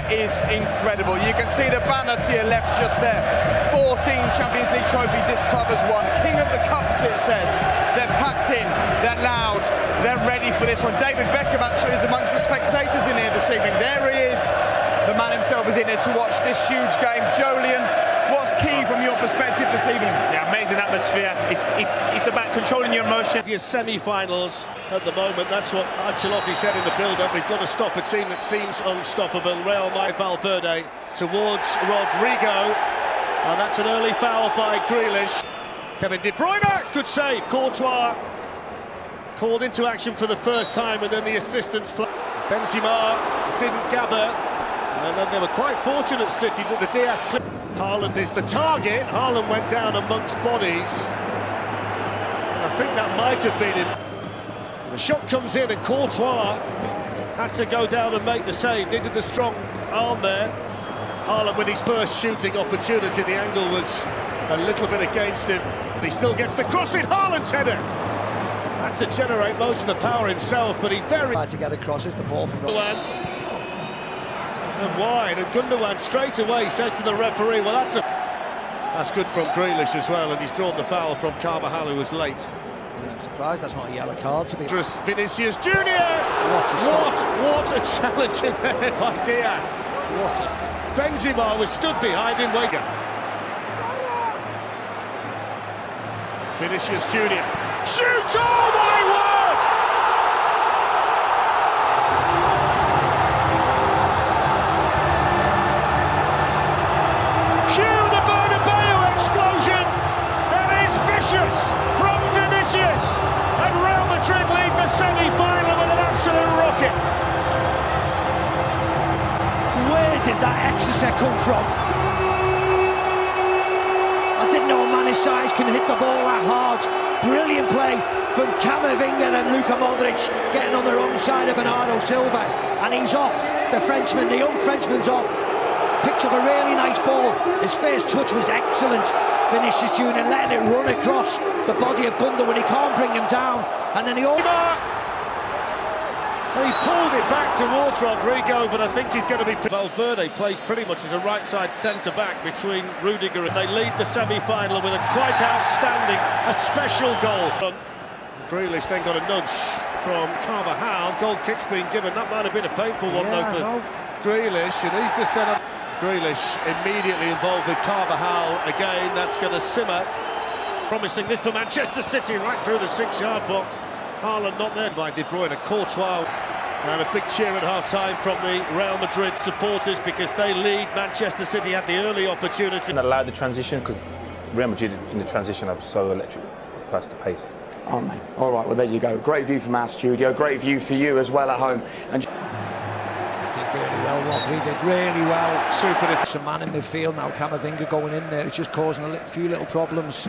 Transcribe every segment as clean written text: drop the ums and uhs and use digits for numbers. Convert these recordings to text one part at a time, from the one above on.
is incredible. You can see the banner to your left just there. 14 Champions League trophies this club has won. King of the Cups, it says. They're packed in, they're loud, they're ready for this one. David Beckham actually is amongst the spectators in here this evening. There he is. The man himself is in here to watch this huge game. Jolyon, what's key from your perspective this evening? Yeah, amazing atmosphere. It's about controlling your emotion. Your semi-finals at the moment, that's what Ancelotti said in the build-up. We've got to stop a team that seems unstoppable. Real Madrid Valverde towards Rodrigo, and that's an early foul by Grealish. Kevin De Bruyne, good save. Courtois called into action for the first time, and then the assistants. Benzema didn't gather, and then they were quite fortunate, City, that the Diaz clip. Haaland is the target. Haaland went down amongst bodies. I think that might have been him. The shot comes in, and Courtois had to go down and make the save. Needed the strong arm there. Haaland with his first shooting opportunity. The angle was a little bit against him. But he still gets the cross in. Haaland's header. Had to generate most of the power himself, but he very tried to get across. It's the ball from Gundogan. And wide, and Gundogan straight away says to the referee, well, that's good from Grealish as well, and he's drawn the foul from Carvajal, who was late. I'm surprised that's not a yellow card to be. Vinicius Junior. What a challenge in there by Diaz. Benzema was stood behind him. Vinicius Junior shoots. Oh my word! Cue the Bernabeu explosion. That is vicious from Vinicius, and Real Madrid lead the semi-final with an absolute rocket. Where did that exocet come from? I didn't know a man his size can hit the ball that hard. Brilliant play from Camavinga and Luka Modric, getting on the wrong side of Bernardo Silva, and he's off. The Frenchman, the young Frenchman's off. Picked up a really nice ball. His first touch was excellent. Vinicius Junior letting it run across the body of Gundogan when he can't bring him down, and then he pulled it back towards Rodrigo, but I think he's going to be... Valverde plays pretty much as a right-side centre-back between Rudiger, and they lead the semi-final with a quite outstanding, a special goal. Grealish then got a nudge from Carvajal. Goal kick's been given. That might have been a painful one, though, for Grealish, and he's just done a... Grealish immediately involved with Carvajal again. That's going to simmer. Promising this for Manchester City, right through the 6-yard box. Haaland not there by De Bruyne. Courtois, and a big cheer at half-time from the Real Madrid supporters because they lead. Manchester City had the early opportunity. And allow the transition, because Real Madrid in the transition have so electric, faster pace. Aren't they? All right, well, there you go. Great view from our studio. Great view for you as well at home. And Did really well, Rodri did really well. Super. It's a man in midfield now, Camavinga going in there. It's just causing a few little problems.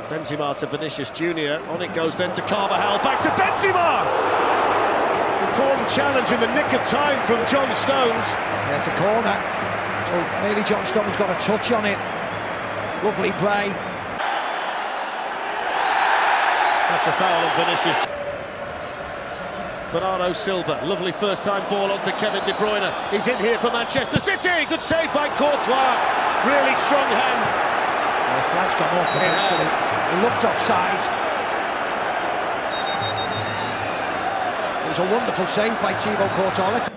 Benzema to Vinicius Junior. On it goes then to Carvajal. Back to Benzema! Important challenge in the nick of time from John Stones. Yeah, it's a corner. So maybe John Stones got a touch on it. Lovely play. That's a foul on Vinicius. Bernardo Silva, lovely first-time ball onto Kevin De Bruyne. He's in here for Manchester City. Good save by Courtois. Really strong hand. The flag's gone off eventually. He looked offside. It was a wonderful save by Thibaut Courtois.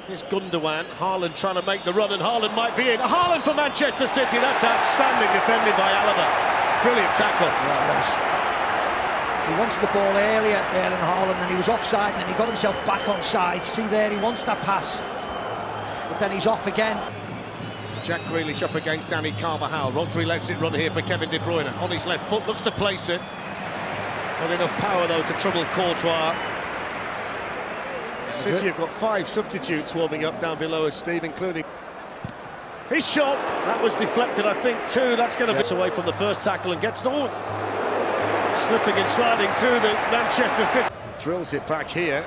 Here's Gundogan. Haaland trying to make the run, and Haaland might be in. Haaland for Manchester City. That's outstanding defending by Alaba. Brilliant tackle. Yeah, it was. He wanted the ball earlier, Erling Haaland, and he was offside, and then he got himself back on side. See there, he wants that pass, but then he's off again. Jack Grealish up against Danny Carvajal. Rodri lets it run here for Kevin De Bruyne. On his left foot, looks to place it. Not enough power, though, to trouble Courtois. City have got 5 substitutes warming up down below us, Steve, including... His shot, that was deflected, I think, too. That's going to be away from the first tackle and gets on. Slipping and sliding through the Manchester City. Drills it back here.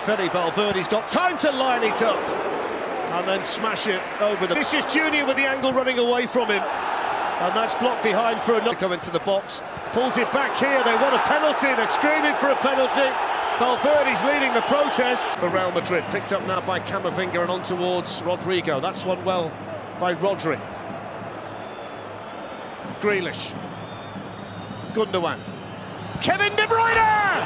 Fede Valverde's got time to line it up. And then smash it over the... Vinicius Junior with the angle running away from him. And that's blocked behind for another. Come into the box. Pulls it back here. They want a penalty. They're screaming for a penalty. Valverde's leading the protest for Real Madrid. Picked up now by Camavinga and on towards Rodrigo. That's one well by Rodri. Grealish. Gundogan. Kevin De Bruyne!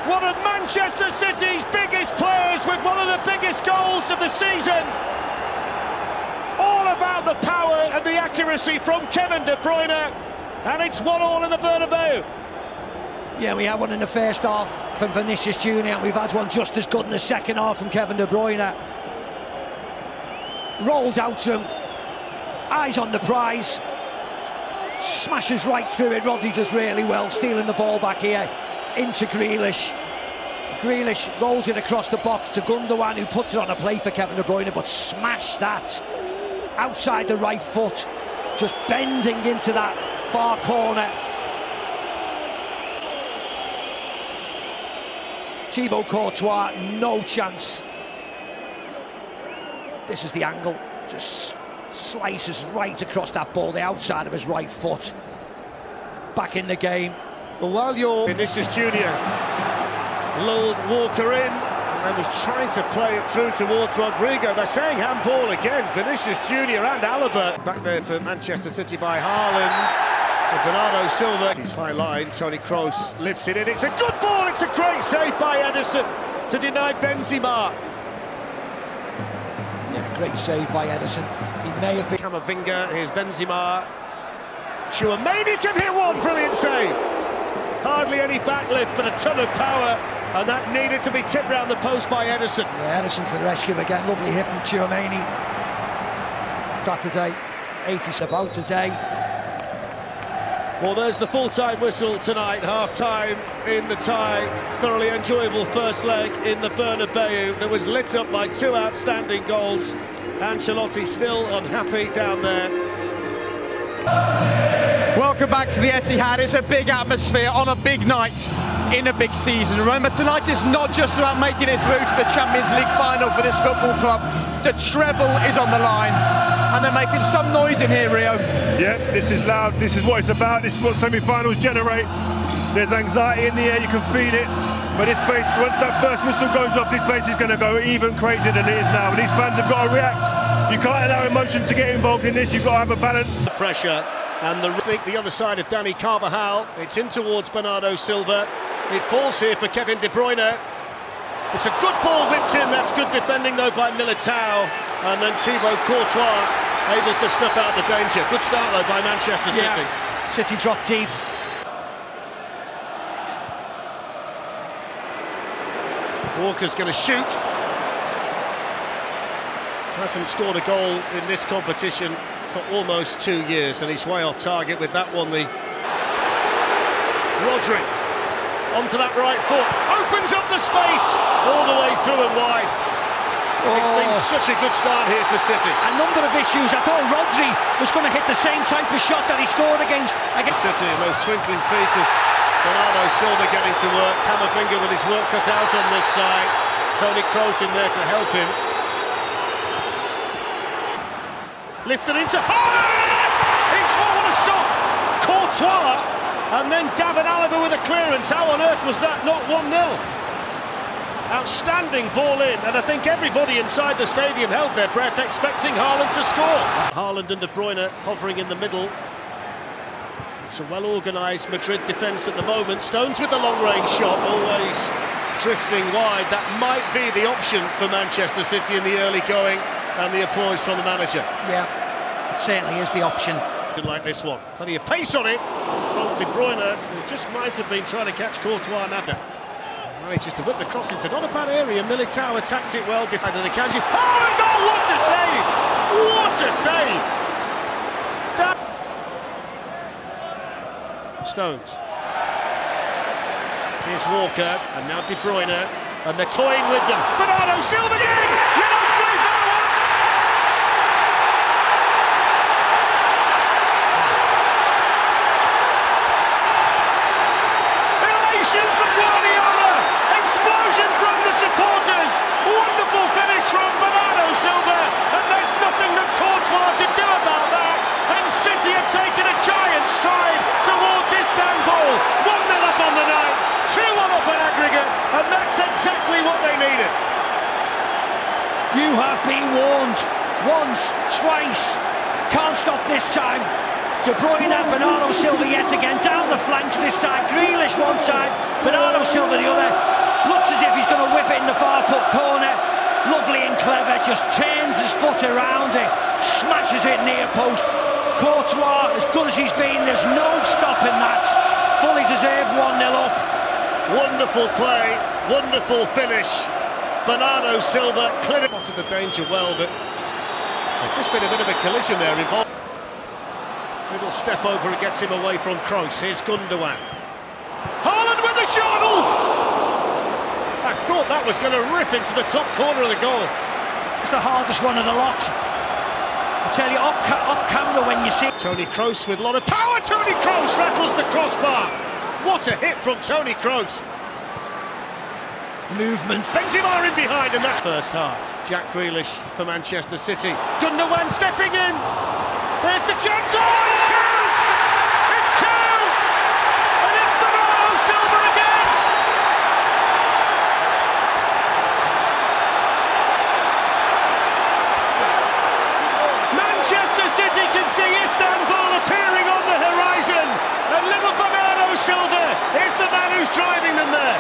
One of Manchester City's biggest players with one of the biggest goals of the season. All about the power and the accuracy from Kevin De Bruyne, and it's 1-1 in the Bernabeu. Yeah, we had one in the first half from Vinicius Junior, and we've had one just as good in the second half from Kevin De Bruyne. Rolls out to him, eyes on the prize, smashes right through it. Rodri does really well, stealing the ball back here into Grealish. Grealish rolls it across the box to Gundogan, who puts it on a play for Kevin De Bruyne, but smashed that outside the right foot, just bending into that far corner. Thibaut Courtois, no chance. This is the angle, just slices right across that ball, the outside of his right foot. Back in the game. Well, while you're Vinicius Junior lulled Walker in and was trying to play it through towards Rodrigo. They're saying handball again. Vinicius Junior and Alaba back there for Manchester City by Haaland. And Bernardo Silva, his high line, Toni Kroos lifts it in. It's a good ball, it's a great save by Ederson to deny Benzema. Yeah, great save by Ederson. He may have been... Camavinga, here's Benzema. Tchouaméni can hit one, brilliant save. Hardly any backlift, but a ton of power, and that needed to be tipped round the post by Ederson. Yeah, Ederson for the rescue again. Lovely hit from Tchouaméni. That today, 80's about today. Well, there's the full-time whistle tonight, half-time in the tie. Thoroughly enjoyable first leg in the Bernabeu that was lit up by two outstanding goals. Ancelotti still unhappy down there. Welcome back to the Etihad. It's a big atmosphere on a big night in a big season. Remember, tonight is not just about making it through to the Champions League final for this football club. The treble is on the line, and they're making some noise in here, Rio. Yeah, this is loud. This is what it's about. This is what semi-finals generate. There's anxiety in the air. You can feel it. But this place, once that first whistle goes off, this place is going to go even crazier than it is now. These fans have got to react. You can't allow emotion to get involved in this. You've got to have a balance. The pressure. And the other side of Dani Carvajal. It's in towards Bernardo Silva. It falls here for Kevin De Bruyne. It's a good ball whipped in. That's good defending though by Militao. And then Thibaut Courtois able to snuff out the danger. Good start though by Manchester City. City dropped deep. Walker's going to shoot. Hasn't scored a goal in this competition for almost 2 years, and he's way off target with that one. The Rodri onto that right foot, opens up the space all the way through and wide. It's been such a good start here for City. A number of issues. I thought Rodri was going to hit the same type of shot that he scored against City. Those twinkling feet of Bernardo Silva getting to work. Camavinga with his work cut out on this side. Toni Kroos in there to help him. Lifted into Haaland! It's what a stop! Courtois, and then David Alaba with a clearance. How on earth was that not 1-0? Outstanding ball in, and I think everybody inside the stadium held their breath expecting Haaland to score. Haaland and De Bruyne hovering in the middle. It's a well-organised Madrid defence at the moment. Stones with the long-range shot, always drifting wide. That might be the option for Manchester City in the early going. And the applause from the manager. Yeah, it certainly is the option. Good like this one. Plenty of pace on it from De Bruyne, who just might have been trying to catch Courtois now. Manages to whip the cross into not a bad area. Militao attacked it well. Defended the Akanji. Oh, no! What a save! What a save! Stones. Here's Walker, and now De Bruyne, and they're toying with them. Bernardo Silva! Yes! Explosion from the supporters. Wonderful finish from Bernardo Silva, and there's nothing that Courtois could do about that. And City have taken a giant have been warned. Once, twice. Can't stop this time. De Bruyne, Bernardo Silva yet again. Down the flanks this side. Grealish one side. Bernardo Silva the other. Looks as if he's going to whip it in the far foot corner. Lovely and clever. Just turns his foot around it. Smashes it near post. Courtois, as good as he's been, there's no stopping that. Fully deserved 1-0 up. Wonderful play, wonderful finish. Bernardo Silva cleared it to the danger well, but there's just been a bit of a collision there involved. Little step over and gets him away from Kroos. Here's Gundogan. Haaland with the shot! Ooh! I thought that was going to rip into the top corner of the goal. It's the hardest one of the lot. I tell you, off camera when you see Toni Kroos with a lot of power. Toni Kroos rattles the crossbar. What a hit from Toni Kroos. movement. Benzema in behind, and that's first half. Jack Grealish for Manchester City. Gundogan stepping in. There's the chance. Oh, it's two! It's two! And it's Bernardo Silva again! Manchester City can see Istanbul appearing on the horizon, and little Bernardo Silva is the man who's driving them there.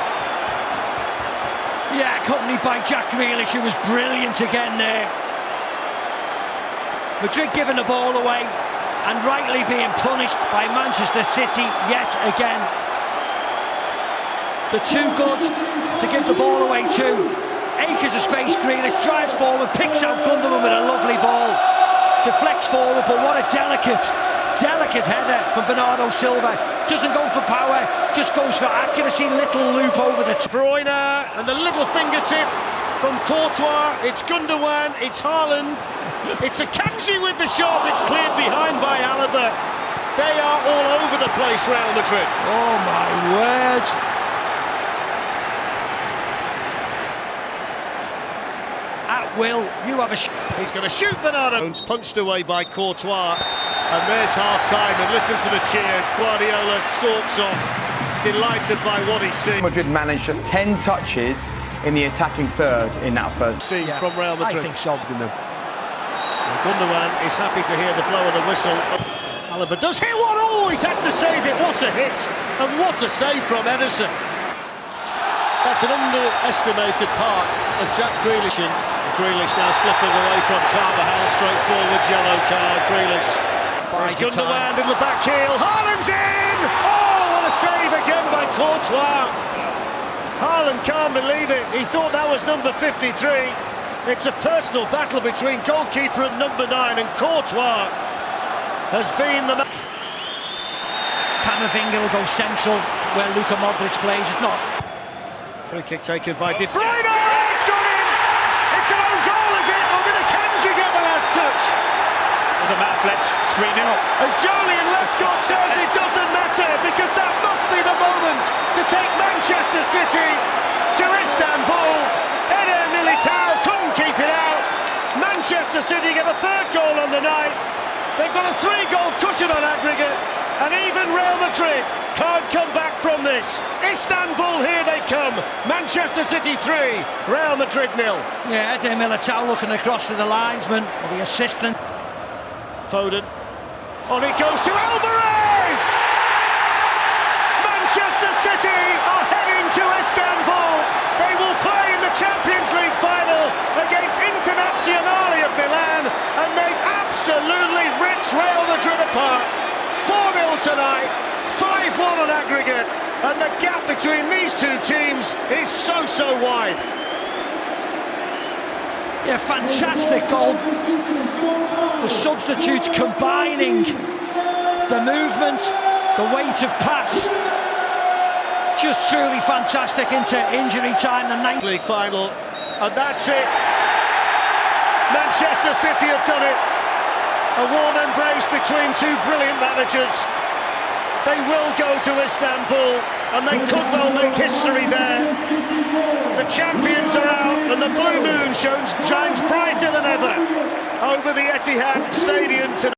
Yeah, accompanied by Jack Grealish, who was brilliant again there. Madrid giving the ball away and rightly being punished by Manchester City yet again. They're too good to give the ball away to. Acres of space, Grealish drives forward, picks out Gundogan with a lovely ball. Deflects forward, but what a delicate header from Bernardo Silva. Doesn't go for power, just goes for accuracy. Little loop over the De Bruyne and the little fingertip from Courtois. It's Gundogan, it's Haaland, it's Akanji with the shot. It's cleared behind by Alaba. They are all over the place, Real Madrid. Oh my word. At will, you have a he's going to shoot Bernardo. Punched away by Courtois. And there's half-time, and listen to the cheer. Guardiola stalks off, delighted by what he's seen. Madrid managed just 10 touches in the attacking third in that first. From Real Madrid. I think Sob's in them. And Gundogan is happy to hear the blow of the whistle. Alaba does hit one. Oh, he's had to save it. What a hit, and what a save from Ederson. That's an underestimated part of Jack Grealish. Grealish now slipping away from Carvajal. Straightforward yellow card. Grealish. There's Gundogan in the back heel. Haaland's in! Oh, what a save again by Courtois. Haaland can't believe it. He thought that was number 53. It's a personal battle between goalkeeper and number 9, and Courtois has been the man. Camavinga will go central where Luka Modric plays. It's not. Free kick taken by De Bruyne. It's gone in! It's an own goal, is it? Or did Akanji get the last touch? The Matt Fletch, 3-0. As Julian Lescott says, it doesn't matter, because that must be the moment to take Manchester City to Istanbul. Eder Militao couldn't keep it out. Manchester City get a third goal on the night. They've got a 3-goal cushion on aggregate, and even Real Madrid can't come back from this. Istanbul, here they come. Manchester City 3, Real Madrid 0. Yeah, Eder Militao looking across to the linesman, or the assistant. Foden. On it goes to Alvarez! Manchester City are heading to Istanbul. They will play in the Champions League final against Internazionale of Milan, and they've absolutely ripped Real Madrid apart. 4-0 tonight, 5-1 on aggregate, and the gap between these two teams is so wide. Yeah, fantastic goal. The substitutes combining the movement, the weight of pass. Just truly fantastic into injury time. The 9th League final, and that's it. Manchester City have done it. A warm embrace between two brilliant managers. They will go to Istanbul, and they could well make history there. The champions are out, and the blue moon shines brighter than ever over the Etihad Stadium tonight.